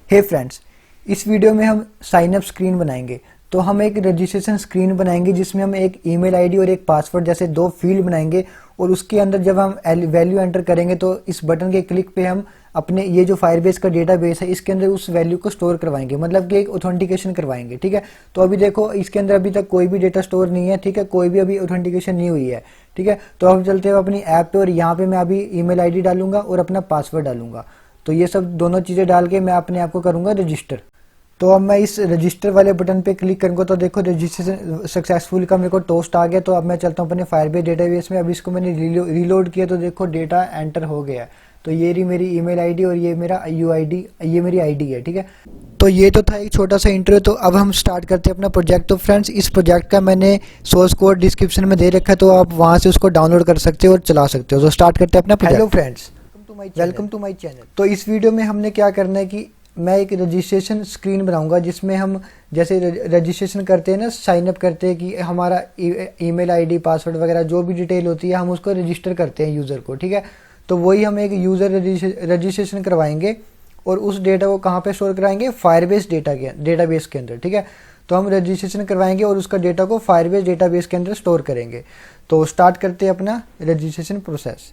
हे friends, इस video में हम साइन अप स्क्रीन बनाएंगे। तो हम एक रजिस्ट्रेशन स्क्रीन बनाएंगे जिसमें हम एक ईमेल आईडी और एक पासवर्ड जैसे दो फील्ड बनाएंगे और उसके अंदर जब हम वैल्यू एंटर करेंगे तो इस बटन के क्लिक पे हम अपने ये जो फायरबेस का डेटाबेस है इसके अंदर उस वैल्यू को स्टोर करवाएंगे, मतलब कि एक ऑथेंटिकेशन करवाएंगे। ठीक है, तो अभी देखो इसके अंदर अभी तक कोई भी डेटा स्टोर नहीं है। ठीक है, कोई भी अभी ऑथेंटिकेशन नहीं हुई है। ठीक है, तो हम चलते हैं अपनी ऐप पे और यहाँ पे मैं अभी ईमेल आईडी डालूंगा और अपना पासवर्ड डालूंगा। तो ये सब दोनों चीज़ें डाल के मैं अपने आप को करूँगा रजिस्टर। तो अब मैं इस रजिस्टर वाले बटन पे क्लिक करूँगा तो देखो रजिस्ट्रेशन सक्सेसफुल का मेरे को टोस्ट आ गया। तो अब मैं चलता हूँ अपने फायरबेस डेटाबेस में। अब इसको मैंने रीलोड किया तो देखो डेटा एंटर हो गया है। तो ये रही मेरी ईमेल आईडी और ये मेरा यूआईडी, ये मेरी आईडी है। ठीक है, तो ये तो था एक छोटा सा इंटरव्यू। तो अब हम स्टार्ट करते हैं अपना प्रोजेक्ट। तो फ्रेंड्स, इस प्रोजेक्ट का मैंने सोर्स कोड डिस्क्रिप्शन में दे रखा है, तो आप वहाँ से उसको डाउनलोड कर सकते हो और चला सकते हो। तो स्टार्ट करते हैं अपना project. Hello friends, welcome to my channel. तो इस वीडियो में हमने क्या करना है कि मैं एक रजिस्ट्रेशन स्क्रीन बनाऊंगा जिसमें हम जैसे रजिस्ट्रेशन करते हैं ना, साइन अप करते हैं कि हमारा ईमेल आईडी, पासवर्ड वगैरह जो भी डिटेल होती है हम उसको रजिस्टर करते हैं यूज़र को। ठीक है, तो वही हम एक यूज़र रजिस्ट्रेशन करवाएंगे और उस डेटा को कहाँ पे स्टोर कराएंगे? फायरबेस डेटाबेस के अंदर। ठीक है, तो हम रजिस्ट्रेशन करवाएंगे और उसका डेटा को फायरबेस डेटाबेस के अंदर स्टोर करेंगे। तो स्टार्ट करते हैं अपना रजिस्ट्रेशन प्रोसेस।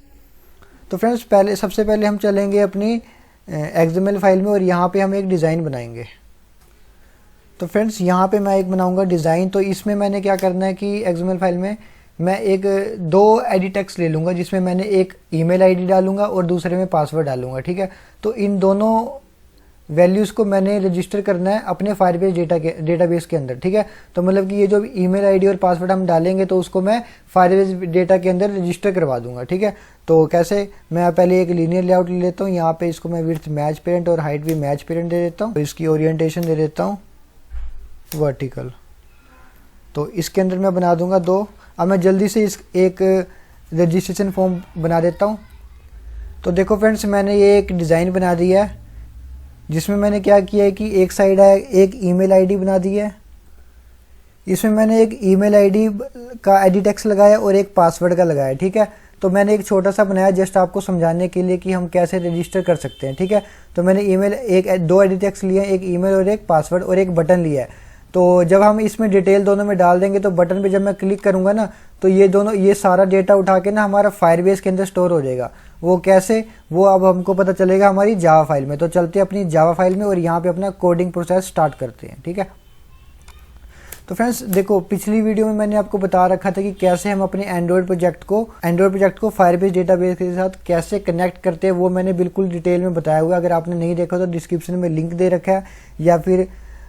तो फ्रेंड्स, सबसे पहले हम चलेंगे अपनी XML फाइल में और यहाँ पे हम एक डिज़ाइन बनाएंगे। तो फ्रेंड्स, यहाँ पे मैं एक बनाऊंगा डिज़ाइन। तो इसमें मैंने क्या करना है कि XML फाइल में मैं दो एडिट टेक्स्ट ले लूँगा जिसमें मैंने एक ईमेल आईडी डालूंगा और दूसरे में पासवर्ड डालूंगा। ठीक है, तो इन दोनों वैल्यूज़ को मैंने रजिस्टर करना है अपने फायरबेस डेटाबेस के अंदर। ठीक है, तो मतलब कि ये जो ईमेल आईडी और पासवर्ड हम डालेंगे तो उसको मैं फायरबेस डेटा के अंदर रजिस्टर करवा दूंगा। ठीक है, तो कैसे? मैं पहले एक लीनियर लेआउट ले लेता हूँ। यहाँ पे इसको मैं विड्थ मैच पेरेंट और हाइट भी मैच पेरेंट दे देता हूँ। तो इसकी ओरिएंटेशन दे देता हूँ वर्टिकल। तो इसके अंदर मैं बना दूंगा दो। अब मैं जल्दी से एक रजिस्ट्रेशन फॉर्म बना देता हूँ। तो देखो फ्रेंड्स, मैंने ये एक डिज़ाइन बना दिया है जिसमें मैंने क्या किया है कि एक साइड है एक ईमेल आईडी बना दी है। इसमें मैंने एक ईमेल आईडी का एडिट टेक्स्ट लगाया और एक पासवर्ड का लगाया। ठीक है, तो मैंने एक छोटा सा बनाया जस्ट आपको समझाने के लिए कि हम कैसे रजिस्टर कर सकते हैं। ठीक है, तो मैंने दो एडिट टेक्स्ट लिए, एक ईमेल और एक पासवर्ड और एक बटन लिया है। तो जब हम इसमें डिटेल दोनों में डाल देंगे तो बटन पे जब मैं क्लिक करूंगा ना तो ये सारा डेटा उठा के ना हमारा फायरबेस के अंदर स्टोर हो जाएगा। वो कैसे? वो अब हमको पता चलेगा हमारी जावा फाइल में। तो चलते हैं अपनी जावा फाइल में और यहाँ पे अपना कोडिंग प्रोसेस स्टार्ट करते हैं। ठीक है, तो फ्रेंड्स देखो, पिछली वीडियो में मैंने आपको बता रखा था कि कैसे हम अपने एंड्रॉयड प्रोजेक्ट को फायरबेस डेटाबेस के साथ कैसे कनेक्ट करते हैं। वो मैंने बिल्कुल डिटेल में बताया हुआ है। अगर आपने नहीं देखा तो डिस्क्रिप्शन में लिंक दे रखा है या फिर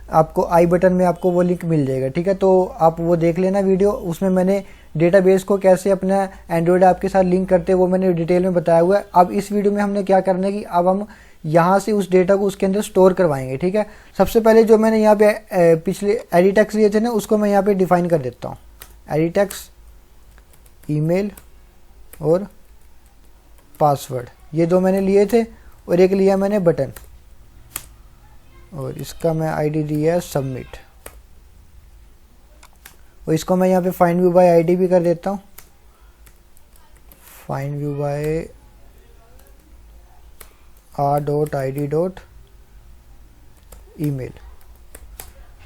आपको आई बटन में आपको वो लिंक मिल जाएगा। ठीक है, तो आप वो देख लेना वीडियो। उसमें मैंने डेटाबेस को कैसे अपना एंड्रॉयड ऐप के साथ लिंक करते हैं वो मैंने डिटेल में बताया हुआ है। अब इस वीडियो में हमने क्या करना है कि अब हम यहाँ से उस डेटा को उसके अंदर स्टोर करवाएंगे। ठीक है, सबसे पहले जो मैंने यहाँ पे पिछले एडिट टेक्स्ट लिए थे ना उसको मैं यहाँ पे डिफाइन कर देता हूँ। एडिट टेक्स्ट, ईमेल और पासवर्ड, ये दो मैंने लिए थे और एक लिया मैंने बटन और इसका मैं आईडी दिया है सबमिट। और इसको मैं यहाँ पे फाइंड व्यू बाय आईडी भी कर देता हूँ। Find view by r.id. Email.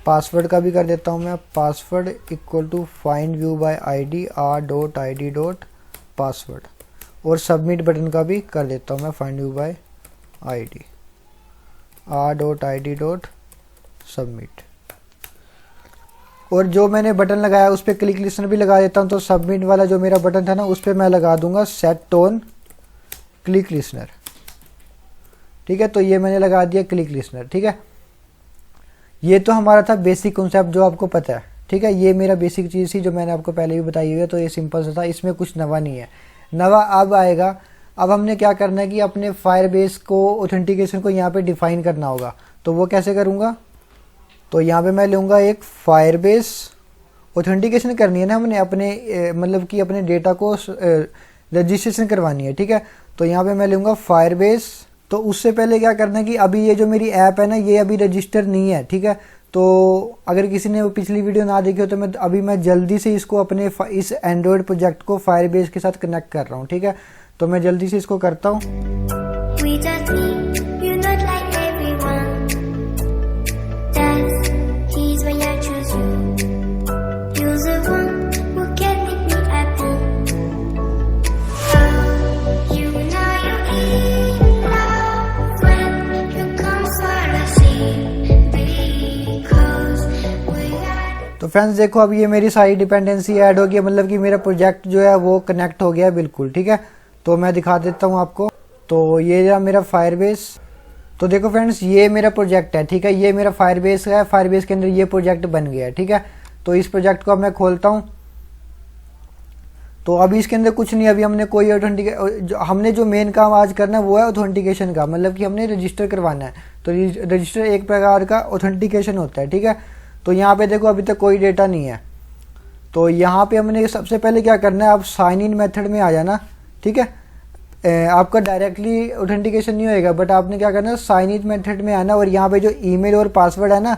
Password का भी कर देता हूँ मैं। Password equal to find view by ID r.id. Password. और सबमिट बटन का भी कर देता हूँ मैं। Find view by ID r.id. Submit. और जो मैंने बटन लगाया उस पर क्लिक लिस्नर भी लगा देता हूँ। तो सबमिट वाला जो मेरा बटन था ना उस पर मैं लगा दूंगा सेट टोन क्लिक लिस्नर। ठीक है, तो ये मैंने लगा दिया क्लिक लिस्नर। ठीक है, ये तो हमारा था बेसिक कॉन्सेप्ट जो आपको पता है। ठीक है, ये मेरा बेसिक चीज़ थी जो मैंने आपको पहले भी बताई हुई है। तो ये सिंपल सा था, इसमें कुछ नवा नहीं है। नवा अब आएगा। अब हमने क्या करना है कि अपने फायरबेस को ऑथेंटिकेशन को यहाँ पे डिफाइन करना होगा। तो वो कैसे करूँगा? तो यहाँ पे मैं लूँगा एक फायरबेस ऑथेंटिकेशन करनी है ना हमने अपने मतलब कि अपने डेटा को रजिस्ट्रेशन करवानी है। ठीक है, तो यहाँ पे मैं लूँगा फायरबेस। तो उससे पहले क्या करना है कि अभी ये जो मेरी ऐप है ना ये अभी रजिस्टर नहीं है। ठीक है, तो अगर किसी ने वो पिछली वीडियो ना देखी हो तो मैं जल्दी से इसको अपने इस एंड्रॉयड प्रोजेक्ट को फायरबेस के साथ कनेक्ट कर रहा हूँ। ठीक है, तो मैं जल्दी से इसको करता हूँ। फ्रेंड्स देखो अब ये मेरी सारी डिपेंडेंसी ऐड हो गई, मतलब कि मेरा प्रोजेक्ट जो है वो कनेक्ट हो गया बिल्कुल। ठीक है, तो मैं दिखा देता हूँ आपको। तो ये रहा मेरा फायरबेस। तो देखो फ्रेंड्स ये मेरा प्रोजेक्ट है। ठीक है, ये मेरा फायरबेस है, फायरबेस के अंदर ये प्रोजेक्ट बन गया है। ठीक है, तो इस प्रोजेक्ट को अब मैं खोलता हूँ। तो अभी इसके अंदर कुछ नहीं, अभी हमने कोई हमने जो मेन काम आज करना है वो है ऑथेंटिकेशन का, मतलब कि हमने रजिस्टर करवाना है। तो रजिस्टर एक प्रकार का ऑथेंटिकेशन होता है। ठीक है, तो यहाँ पे देखो अभी तक कोई डेटा नहीं है। तो यहाँ पे हमने सबसे पहले क्या करना है, आप साइन इन मेथड में आ जाना। ठीक है, आपका डायरेक्टली ऑथेंटिकेशन नहीं होएगा, बट आपने क्या करना है, साइन इन मेथड में आना और यहाँ पे जो ईमेल और पासवर्ड है ना,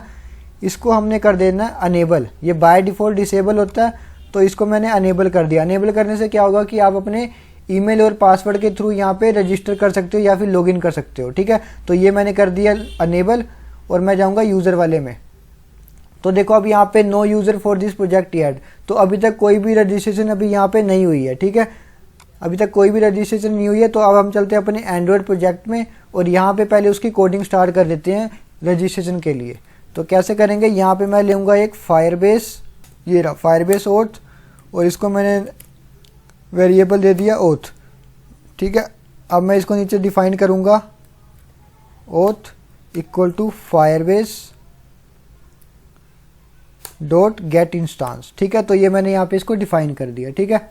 इसको हमने कर देना अनेबल। ये बाय डिफ़ॉल्ट डिसेबल होता है, तो इसको मैंने अनेबल कर दिया। अनेबल करने से क्या होगा कि आप अपने ईमेल और पासवर्ड के थ्रू यहाँ पे रजिस्टर कर सकते हो या फिर लॉगिन कर सकते हो। ठीक है, तो ये मैंने कर दिया अनेबल और मैं जाऊँगा यूज़र वाले में। तो देखो अब यहाँ पे no user for this project yet, तो अभी तक कोई भी रजिस्ट्रेशन अभी यहाँ पे नहीं हुई है। ठीक है, अभी तक कोई भी रजिस्ट्रेशन नहीं हुई है। तो अब हम चलते हैं अपने एंड्रॉयड प्रोजेक्ट में और यहाँ पे पहले उसकी कोडिंग स्टार्ट कर देते हैं रजिस्ट्रेशन के लिए। तो कैसे करेंगे, यहाँ पे मैं लूँगा एक फायरबेस, ये रहा फायरबेस ओथ, और इसको मैंने वेरिएबल दे दिया ओथ। ठीक है, अब मैं इसको नीचे डिफाइन करूँगा auth equal to Firebase dot get instance. ठीक है, तो ये मैंने यहाँ पे इसको डिफाइन कर दिया। ठीक है,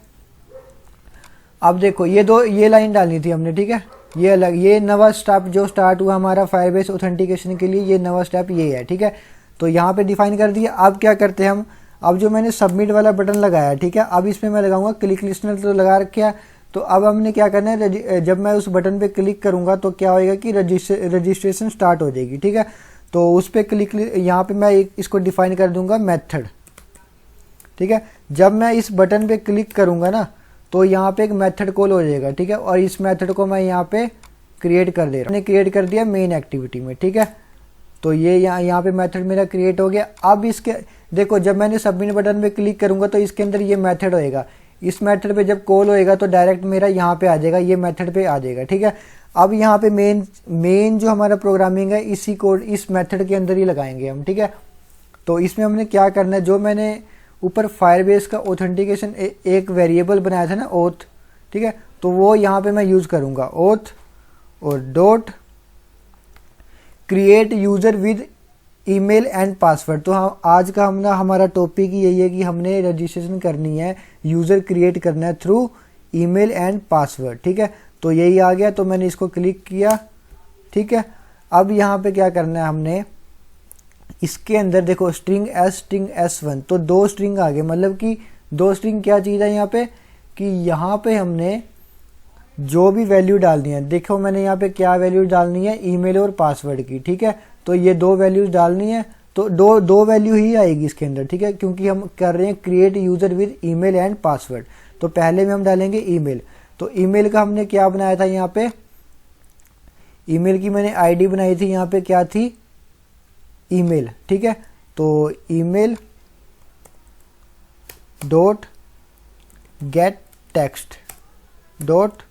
अब देखो ये लाइन डालनी थी हमने। ठीक है, ये अलग, ये नवा स्टेप जो स्टार्ट हुआ हमारा फायरबेस ऑथेंटिकेशन के लिए, ये नवा स्टेप ये है। ठीक है, तो यहाँ पे डिफाइन कर दिया। अब क्या करते हैं हम, अब जो मैंने सबमिट वाला बटन लगाया, ठीक है, अब इसमें मैं लगाऊंगा क्लिक लिस्टनर, तो लगा रखा है। तो अब हमने क्या करना है, जब मैं उस बटन पे क्लिक करूंगा तो क्या होएगा कि रजिस्ट्रेशन स्टार्ट हो जाएगी। ठीक है, तो उस पर क्लिक, यहाँ पे मैं इसको डिफाइन कर दूंगा मेथड। ठीक है, जब मैं इस बटन पे क्लिक करूंगा ना तो यहाँ पे एक मेथड कॉल हो जाएगा। ठीक है, और इस मेथड को मैं यहाँ पे क्रिएट कर दे रहा हूँ, मैंने क्रिएट कर दिया मेन एक्टिविटी में। ठीक है, तो ये यहाँ पे मेथड मेरा क्रिएट हो गया। अब इसके देखो जब मैंने सबमिट बटन पे क्लिक करूंगा तो इसके अंदर ये मेथड होएगा। इस मेथड पे जब कॉल होएगा तो डायरेक्ट मेरा यहाँ पे आ जाएगा, ये मेथड पे आ जाएगा। ठीक है, अब यहाँ पे मेन जो हमारा प्रोग्रामिंग है इसी कोड इस मेथड के अंदर ही लगाएंगे हम। ठीक है, तो इसमें हमने क्या करना है, जो मैंने ऊपर फायरबेस का ऑथेंटिकेशन एक वेरिएबल बनाया था ना ओथ, ठीक है, तो वो यहाँ पे मैं यूज करूंगा ओथ और dot create user with email and password. तो हम आज का हमारा टॉपिक ही यही है कि हमने रजिस्ट्रेशन करनी है, यूजर क्रिएट करना है थ्रू ईमेल एंड पासवर्ड। ठीक है, तो यही आ गया, तो मैंने इसको क्लिक किया। ठीक है, अब यहाँ पे क्या करना है हमने, इसके अंदर देखो स्ट्रिंग S1, तो दो स्ट्रिंग आ गए, मतलब कि दो स्ट्रिंग क्या चीज़ है यहाँ पे कि यहाँ पे हमने जो भी वैल्यू डालनी है, देखो मैंने यहाँ पे क्या वैल्यू डालनी है, ईमेल और पासवर्ड की। ठीक है, तो ये दो वैल्यूज डालनी है, तो दो वैल्यू ही आएगी इसके अंदर। ठीक है, क्योंकि हम कर रहे हैं create user with email and password. तो पहले में हम डालेंगे ईमेल। तो ईमेल का हमने क्या बनाया था, यहाँ पे ईमेल की मैंने आईडी बनाई थी, यहाँ पे क्या थी ईमेल। ठीक है, तो email dot gate text dot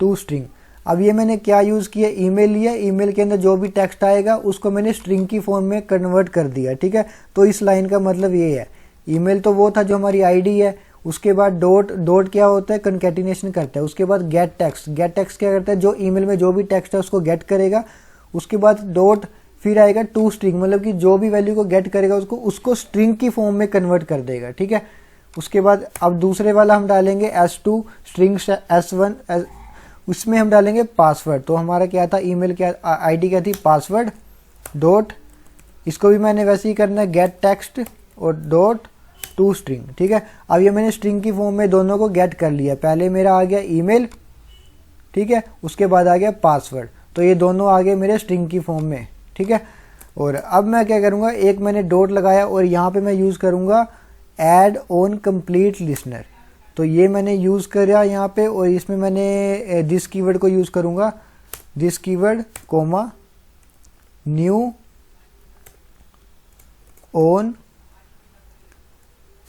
to string. अब ये मैंने क्या यूज किया, ईमेल लिया, ईमेल के अंदर जो भी टेक्स्ट आएगा उसको मैंने स्ट्रिंग की फॉर्म में कन्वर्ट कर दिया। ठीक है, तो इस लाइन का मतलब ये है, ईमेल तो वो था जो हमारी आईडी है, उसके बाद डॉट क्या होता है, कंकैटिनेशन करता है, उसके बाद गेट टेक्स्ट क्या करता है, जो ईमेल में जो भी टेक्स्ट है उसको गेट करेगा, उसके बाद डॉट फिर आएगा टू स्ट्रिंग, मतलब कि जो भी वैल्यू को गेट करेगा उसको स्ट्रिंग की फॉर्म में कन्वर्ट कर देगा। ठीक है, उसके बाद अब दूसरे वाला हम डालेंगे S2 स्ट्रिंग S1, उसमें हम डालेंगे पासवर्ड। तो हमारा क्या था, ईमेल क्या आईडी क्या थी, पासवर्ड डॉट, इसको भी मैंने वैसे ही करना है गेट टेक्स्ट और डॉट टू स्ट्रिंग। ठीक है, अब ये मैंने स्ट्रिंग की फॉर्म में दोनों को गेट कर लिया, पहले मेरा आ गया ईमेल, ठीक है, उसके बाद आ गया पासवर्ड, तो ये दोनों आ गए मेरे स्ट्रिंग की फॉर्म में। ठीक है, और अब मैं क्या करूँगा, एक मैंने डॉट लगाया और यहाँ पे मैं यूज़ करूँगा ऐड ऑन कंप्लीट लिसनर। तो ये मैंने यूज़ करा यहाँ पे, और इसमें मैंने दिस कीवर्ड को यूज़ करूँगा, this keyword comma new on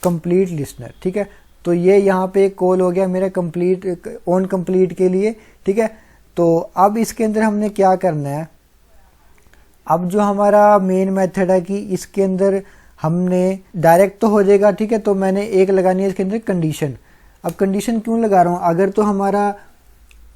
complete listener. ठीक है, तो ये यहाँ पे एक कॉल हो गया मेरा कंप्लीट ऑन कंप्लीट के लिए। ठीक है, तो अब इसके अंदर हमने क्या करना है, अब जो हमारा मेन मेथड है कि इसके अंदर हमने डायरेक्ट तो हो जाएगा, ठीक है। तो मैंने एक लगानी है इसके अंदर कंडीशन। अब कंडीशन क्यों लगा रहा हूँ, अगर तो हमारा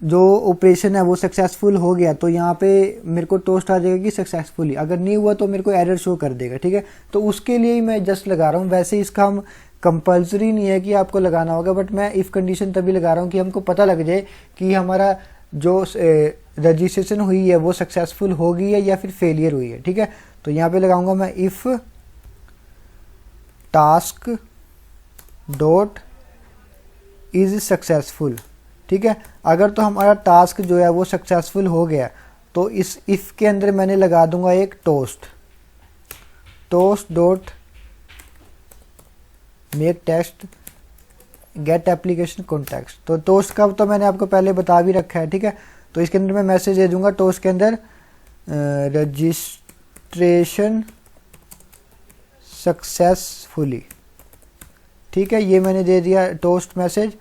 जो ऑपरेशन है वो सक्सेसफुल हो गया तो यहाँ पे मेरे को टोस्ट आ जाएगा कि सक्सेसफुली, अगर नहीं हुआ तो मेरे को एरर शो कर देगा, ठीक है। तो उसके लिए ही मैं जस्ट लगा रहा हूँ। वैसे इसका हम कंपल्सरी नहीं है कि आपको लगाना होगा, बट मैं इफ़ कंडीशन तभी लगा रहा हूँ कि हमको पता लग जाए कि हमारा जो रजिस्ट्रेशन हुई है वो सक्सेसफुल हो गई है या फिर फेलियर हुई है, ठीक है। तो यहाँ पे लगाऊंगा मैं if task dot is successful, ठीक है। अगर तो हमारा टास्क जो है वो सक्सेसफुल हो गया तो इस इफ़ के अंदर मैंने लगा दूंगा एक toast dot make text get application context. तो टोस्ट का तो मैंने आपको पहले बता भी रखा है, ठीक है। तो इसके अंदर मैं मैसेज दे दूंगा टोस्ट के अंदर रजिस्ट्रेशन सक्सेसफुली, ठीक है। ये मैंने दे दिया टोस्ट मैसेज,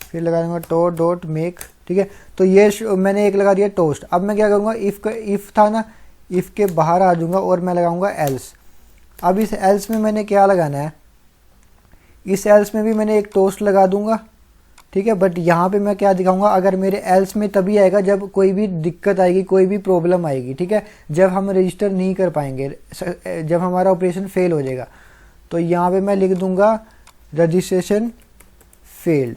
फिर लगा दूंगा टोस्ट डॉट मेक, ठीक है। तो ये मैंने एक लगा दिया टोस्ट। अब मैं क्या करूँगा, इफ़ था ना, इफ़ के बाहर आ जाऊँगा और मैं लगाऊंगा एल्स। अब इस एल्स में मैंने क्या लगाना है, इस एल्स में भी मैंने एक टोस्ट लगा दूंगा, ठीक है। बट यहाँ पे मैं क्या दिखाऊंगा, अगर मेरे एल्स में तभी आएगा जब कोई भी दिक्कत आएगी, कोई भी प्रॉब्लम आएगी, ठीक है। जब हम रजिस्टर नहीं कर पाएंगे, जब हमारा ऑपरेशन फेल हो जाएगा, तो यहाँ पे मैं लिख दूंगा रजिस्ट्रेशन फेल्ड,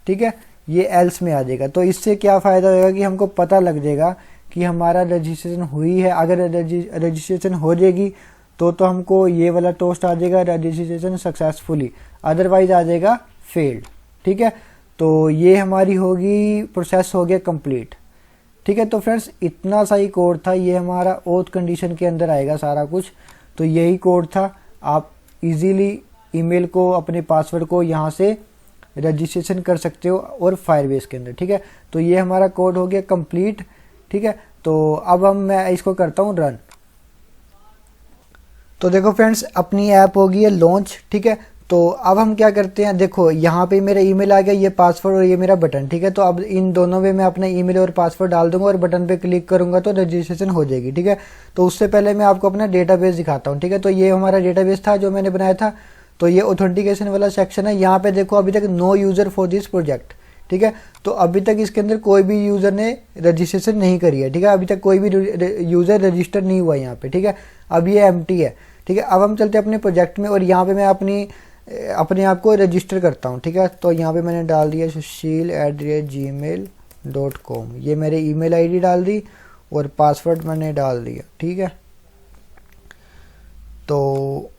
ठीक है। ये एल्स में आ जाएगा। तो इससे क्या फ़ायदा होगा कि हमको पता लग जाएगा कि हमारा रजिस्ट्रेशन हुई है। अगर रजिस्ट्रेशन हो जाएगी तो हमको ये वाला टोस्ट आ जाएगा रजिस्ट्रेशन सक्सेसफुली, अदरवाइज आ जाएगा फेल्ड, ठीक है। तो ये हमारी होगी प्रोसेस हो गया कंप्लीट, ठीक है। तो फ्रेंड्स इतना सा ही कोड था, ये हमारा ओथ कंडीशन के अंदर आएगा सारा कुछ। तो यही कोड था, आप इजीली ईमेल को, अपने पासवर्ड को यहाँ से रजिस्ट्रेशन कर सकते हो और फायरबेस के अंदर, ठीक है। तो ये हमारा कोड हो गया कंप्लीट, ठीक है। तो अब मैं इसको करता हूँ रन। तो देखो फ्रेंड्स अपनी ऐप होगी है लॉन्च, ठीक है। तो अब हम क्या करते हैं, देखो यहाँ पे मेरा ईमेल आ गया, ये पासवर्ड और ये मेरा बटन, ठीक है। तो अब इन दोनों में मैं अपना ईमेल और पासवर्ड डाल दूंगा और बटन पे क्लिक करूंगा तो रजिस्ट्रेशन हो जाएगी, ठीक है। तो उससे पहले मैं आपको अपना डेटाबेस दिखाता हूँ, ठीक है। तो ये हमारा डेटाबेस था जो मैंने बनाया था। तो ये ऑथेंटिकेशन वाला सेक्शन है। यहाँ पे देखो अभी तक no user for this project, ठीक है। तो अभी तक इसके अंदर कोई भी यूज़र ने रजिस्ट्रेशन नहीं करी है, ठीक है। अभी तक कोई भी यूज़र रजिस्टर नहीं हुआ यहाँ पे, ठीक है। अब ये एम्प्टी है, ठीक है। अब हम चलते हैं अपने प्रोजेक्ट में और यहाँ पे मैं अपने आप को रजिस्टर करता हूँ, ठीक है। तो यहाँ पे मैंने डाल दिया sushil@gmail.com, ये मेरे ईमेल आईडी डाल दी और पासवर्ड मैंने डाल दिया, ठीक है। तो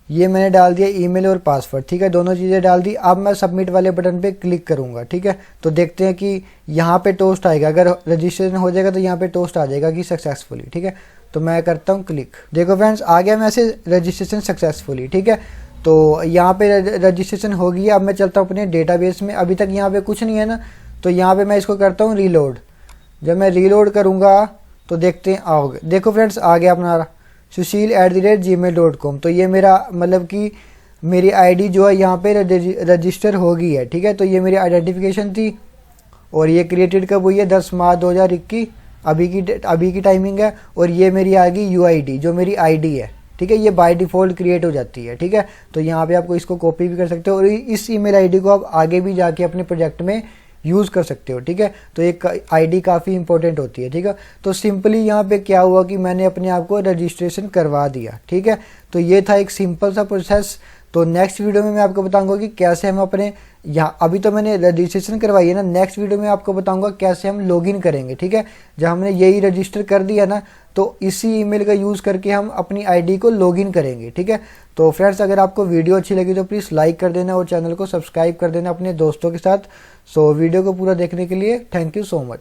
ये मैंने डाल दिया ईमेल और पासवर्ड, ठीक है, दोनों चीज़ें डाल दी। अब मैं सबमिट वाले बटन पे क्लिक करूँगा, ठीक है। तो देखते हैं कि यहाँ पे टोस्ट आएगा, अगर रजिस्ट्रेशन हो जाएगा तो यहाँ पे टोस्ट आ जाएगा कि सक्सेसफुली, ठीक है। तो मैं करता हूँ क्लिक, देखो फ्रेंड्स आ गया मैसेज रजिस्ट्रेशन सक्सेसफुली, ठीक है। तो यहाँ पे रजिस्ट्रेशन हो गई। अब मैं चलता हूँ अपने डेटाबेस में, अभी तक यहाँ पे कुछ नहीं है ना, तो यहाँ पे मैं इसको करता हूँ रीलोड। जब मैं रीलोड करूँगा तो देखते हैं आओगे, देखो फ्रेंड्स आ गया अपना sushil@gmail.com। तो ये मेरा मतलब कि मेरी आईडी जो है यहाँ पे रजिस्टर हो गई है, ठीक है। तो ये मेरी आइडेंटिफिकेशन थी और ये क्रिएटेड कब हुई है 10 मार्च 2021, अभी की टाइमिंग है। और ये मेरी आ गई UID जो मेरी आईडी है, ठीक है। ये बाय डिफ़ॉल्ट क्रिएट हो जाती है, ठीक है। तो यहाँ पे आपको इसको कॉपी भी कर सकते हो और इस ईमेल आईडी को आप आगे भी जाके अपने प्रोजेक्ट में यूज़ कर सकते हो, ठीक है। तो एक आईडी काफ़ी इंपॉर्टेंट होती है, ठीक है। तो सिंपली यहाँ पे क्या हुआ कि मैंने अपने आप को रजिस्ट्रेशन करवा दिया, ठीक है। तो ये था एक सिंपल सा प्रोसेस। तो नेक्स्ट वीडियो में मैं आपको बताऊंगा कि कैसे हम अपने यहाँ, अभी तो मैंने रजिस्ट्रेशन करवाई है ना, नेक्स्ट वीडियो में आपको बताऊंगा कैसे हम लॉगिन करेंगे, ठीक है। जब हमने यही रजिस्टर कर दिया ना तो इसी ईमेल का यूज़ करके हम अपनी आईडी को लॉगिन करेंगे, ठीक है। तो फ्रेंड्स अगर आपको वीडियो अच्छी लगी तो प्लीज़ लाइक कर देना और चैनल को सब्सक्राइब कर देना अपने दोस्तों के साथ। सो वीडियो को पूरा देखने के लिए थैंक यू सो मच।